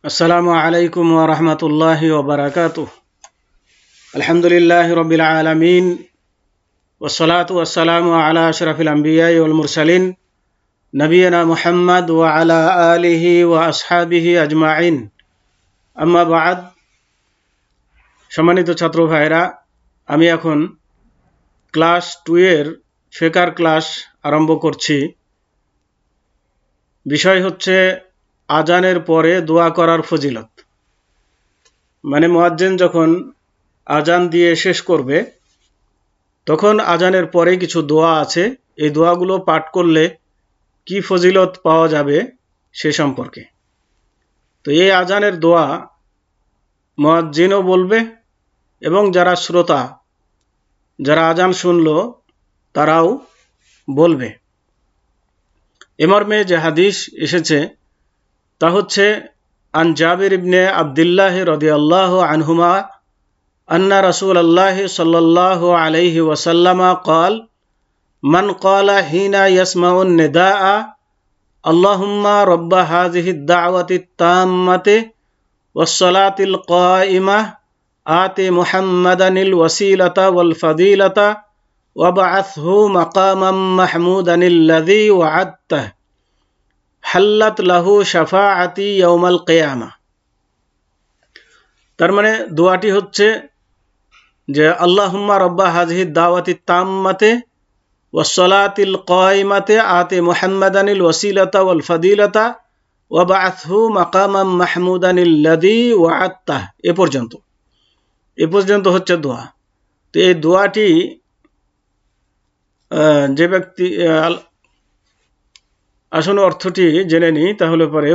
আসসালামু আলাইকুম ওয়া রাহমাতুল্লাহি ওয়া বারাকাতুহু। আলহামদুলিল্লাহি রাব্বিল আলামিন ওয়াসসালাতু ওয়াসসালামু আলা আশরাফিল আমবিয়াই ওয়াল মুরসালিন নবিয়িনা মুহাম্মদ ওয়া আলা আলিহি ওয়া আসহাবিহি আজমাইন। আম্মা বা'দ। সম্মানিত ছাত্র ভাইরা, আমি এখন ক্লাস 2 এর ফিকহ ক্লাস আরম্ভ করছি। বিষয় হচ্ছে আজানের পরে দোয়া করার ফজিলত। মানে মুয়াজ্জিন যখন আজান দিয়ে শেষ করবে তখন আজানের পরে কিছু দোয়া আছে, এই দোয়াগুলো পাঠ করলে কি ফজিলত পাওয়া যাবে সে সম্পর্কে। তো এই আজানের দোয়া মুয়াজ্জিনও বলবে এবং যারা শ্রোতা, যারা আজান শুনলো তারাও বলবে। এ মর্মে যে হাদিস এসেছে তা হচ্ছে আন জাবির ইবনে আবদুল্লাহ রাদিয়াল্লাহু আনহুমা আন্না রাসূলুল্লাহ সাল্লাল্লাহু আলাইহি ওয়াসাল্লাম قال من قال حين يسمع النداء اللهم رب هذه الدعوة التامة والصلاة القائمة آت محمدا الوسيلة والفضيلة وابعثه مقاما محمودا الذي وعدته حلت له شفاعتي يوم القيامة। তার মানে দোয়াটি হচ্ছে যে আল্লাহুম্মা রব্বা হাযিহিদ দাওয়াতিত তাম্মাতে ওয়াসসালাতিল কায়িমাতে আতি মুহাম্মাদানিল ওয়াসিলাতা ওয়াল ফাদিলাতা ওয়া বা'আথহু মাকামাম মাহমুদানিল্লাযী ওয়া'আদতাহ। এ পর্যন্ত হচ্ছে দোয়া। তো এই দোয়াটি যে ব্যক্তি আসল অর্থটি জেনে নিই, তাহলে পরে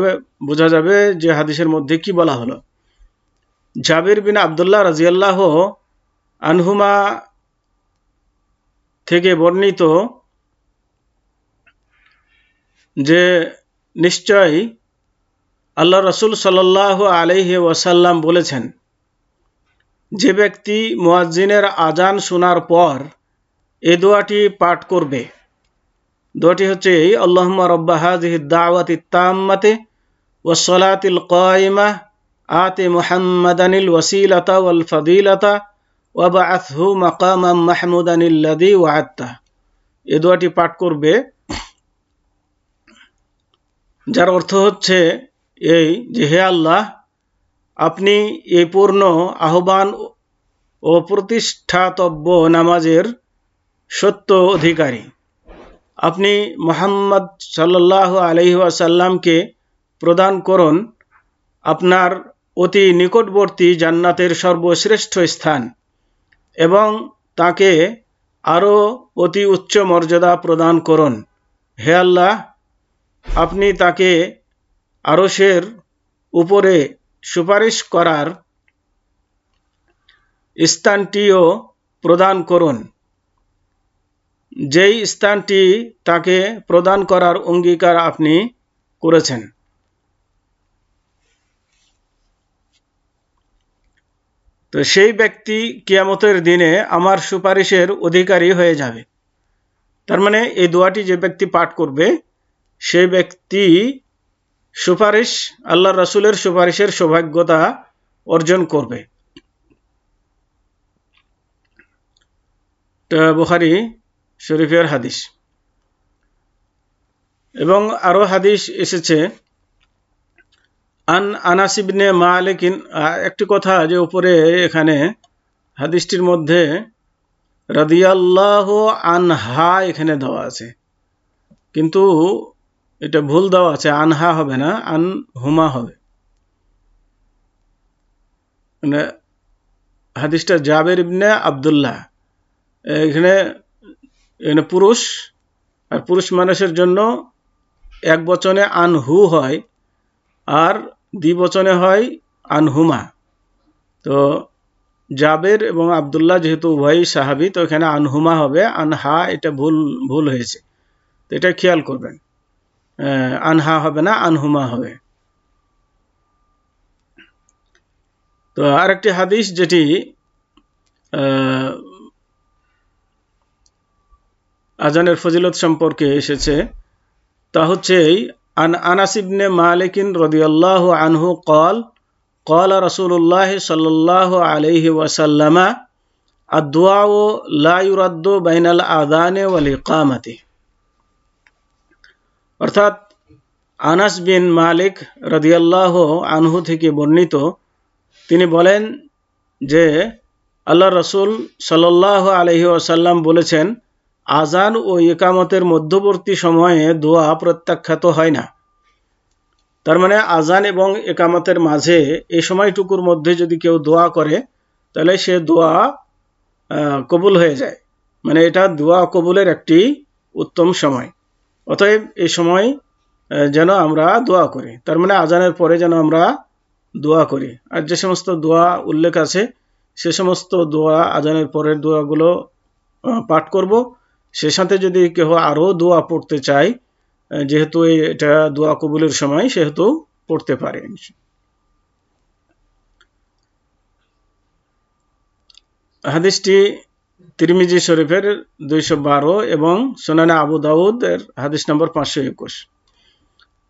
বোঝা যাবে যে হাদিসের মধ্যে কি বলা হলো। জাবির বিন আবদুল্লাহ রাদিয়াল্লাহু আনহুমা থেকে বর্ণিত যে নিশ্চয় আল্লাহ রাসূল সাল্লাল্লাহু আলাইহি ওয়াসাল্লাম বলেছেন, যে ব্যক্তি মুয়াজ্জিনের আজান শোনার পর এই দোয়াটি পাঠ করবে, দোয়াটি হচ্ছে এই আল্লাহুম্মা রব্বা হাযিহিদ দাওয়াতিত তাম্মাতি ওয়াসসালাতিল কায়িমা আতি মুহাম্মাদানিল ওয়াসিলাতা ওয়াল ফাদিলাতা ওয়া বা'আথহু মাকামাম মাহমুদানিল্লাযী ওয়া'আদতাহ। এই দোয়াটি পাঠ করবে, যার অর্থ হচ্ছে এই যে হে আল্লাহ, আপনি এই পূর্ণ আহ্বান ও প্রতিষ্ঠাতব্য নামাজের সত্য অধিকারী। আপনি মুহাম্মদ সাল্লাল্লাহু আলাইহি ওয়াসাল্লামকে প্রদান করুন আপনার অতি নিকটবর্তী জান্নাতের সর্বশ্রেষ্ঠ স্থান এবং তাকে আরও অতি উচ্চ মর্যাদা প্রদান করুন। হে আল্লাহ, আপনি তাকে আরশের উপরে সুপারিশ করার স্থানটিও প্রদান করুন, যেই স্থানটি তাকে প্রদান করার অঙ্গীকার আপনি করেছেন। তো সেই ব্যক্তি কিয়ামতের দিনে আমার সুপারিশের অধিকারী হয়ে যাবে। তার মানে এই দোয়াটি যে ব্যক্তি পাঠ করবে সেই ব্যক্তি সুপারিশ, আল্লাহ রাসূলের সুপারিশের সৌভাগ্যতা অর্জন করবে। বুখারী শরীফের হাদিস। এবং আরো হাদিস এসেছে আন আনাস ইবনে মালিক। একটি কথা যে উপরে এখানে হাদিসটির মধ্যে রাদিয়াল্লাহু আনহা এখানে দেওয়া আছে, কিন্তু এটা ভুল দেওয়া আছে, আনহা হবে না, আনহুমা হবে। মানে হাদিসটা জাবির ইবনে আবদুল্লাহ, এখানে পুরুষ, আর পুরুষ মানুষের জন্য এক বচনে আনহু হয় আর দ্বিবচনে হয় আনহুমা। তো জাবের এবং আবদুল্লাহ যেহেতু উভয়ই সাহাবী, তো এখানে আনহুমা হবে, আনহা এটা ভুল হয়েছে, তো এটা খেয়াল করবেন। আনহা হবে না, আনহুমা হবে। তো আরেকটি হাদিস যেটি আজানের ফজিলত সম্পর্কে এসেছে তা হচ্ছে عن أنس بن مالك رضي الله عنه قال قال رسول الله صلى الله عليه وسلم الدعاء لا يرد بين الآذان والإقامة। অর্থাৎ আনাস বিন মালিক রাদিয়াল্লাহু আনহু থেকে বর্ণিত, তিনি বলেন যে আল্লাহ রসুল সাল্লাল্লাহু আলাইহি ওয়াসাল্লাম বলেছেন, আজান ও ইকামতের মধ্যবর্তী সময়ে দোয়া প্রত্যাখ্যাত হয় না। তার মানে আজান এবং ইকামতের মাঝে এই সময়টুকুর মধ্যে যদি কেউ দোয়া করে তাহলে সে দোয়া কবুল হয়ে যায়, মানে এটা দোয়া কবুলের একটি উত্তম সময়। অতএব এই সময় যেন আমরা দোয়া করি, তার মানে আজানের পরে যেন আমরা দোয়া করি। আর যে সমস্ত দোয়া উল্লেখ আছে সে সমস্ত দোয়া আজানের পরের দোয়াগুলো পাঠ করব। সে সাথে যদি কেউ আরও দোয়া পড়তে চায়, যেহেতু এটা দোয়া কবুলের সময়, সেহেতু পড়তে পারে। হাদিসটি তিরমিজি শরীফের 212 এবং সুনানে আবু দাউদের হাদিস নম্বর 521।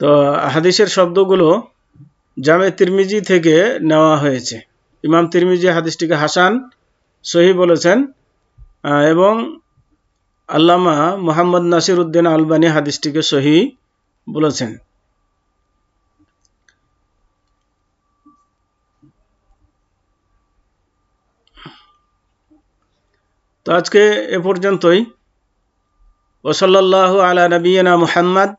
তো হাদিসের শব্দগুলো জামে তিরমিজি থেকে নেওয়া হয়েছে। ইমাম তিরমিজি হাদিসটিকে হাসান সহিহ বলেছেন এবং আল্লামা মুহাম্মদ নাসির উদ্দিন আলবানী হাদিসটিকে সহিহ বলেছেন। তো আজকে এ পর্যন্তই। ওয়াসাল্লাল্লাহু আলা নবিয়িনা মুহাম্মদ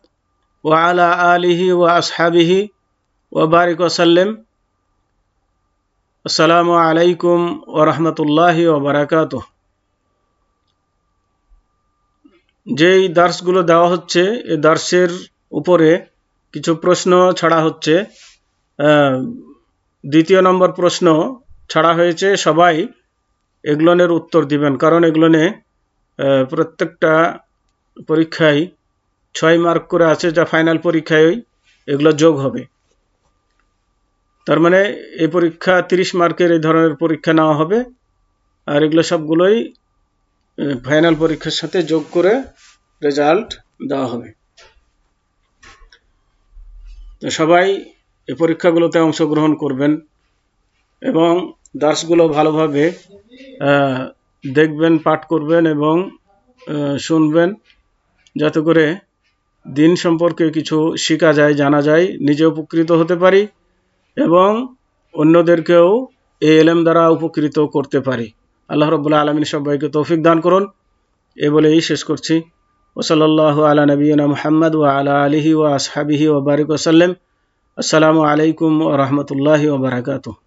ওয়া আলা আলিহি ওয়া আসহাবিহি ওয়া বারিক ওয়া সাল্লাম। আসসালামু আলাইকুম ওয়া রাহমাতুল্লাহি ওয়া বারাকাতুহু। যেই দার্সগুলো দেওয়া হচ্ছে এই দার্সের উপরে কিছু প্রশ্ন ছাড়া হচ্ছে। দ্বিতীয় নম্বর প্রশ্ন ছাড়া হয়েছে, সবাই এগুলোনের উত্তর দিবেন, কারণ এগুলোনে প্রত্যেকটা পরীক্ষায় 6 মার্ক করে আছে, যা ফাইনাল পরীক্ষায় এগুলো যোগ হবে। তার মানে এই পরীক্ষা 30 মার্কের এই ধরনের পরীক্ষা নেওয়া হবে, আর এগুলো সবগুলোই ফাইনাল পরীক্ষার সাথে যোগ করে রেজাল্ট দেওয়া হবে। তো সবাই এই পরীক্ষাগুলোতে অংশগ্রহণ করবেন এবং দার্সগুলো ভালোভাবে দেখবেন, পাঠ করবেন এবং শুনবেন, যাতে করে দিন সম্পর্কে কিছু শেখা যায়, জানা যায়, নিজে উপকৃত হতে পারি এবং অন্যদেরকেও এই ইলম দ্বারা উপকৃত করতে পারি। আল্লাহ রাব্বুল আলামিন সবাইকে তৌফিক দান করুন। এ বলেই শেষ করছি। ওয়াসাল্লাল্লাহু আলা নবিয়িনা মুহাম্মদ ওয়া আলা আলিহি ওয়া আসহাবিহি ওয়া বারিক ওয়া সাল্লাম। আসসালামু আলাইকুম ওয়া রাহমাতুল্লাহি ওয়া বারাকাতুহু।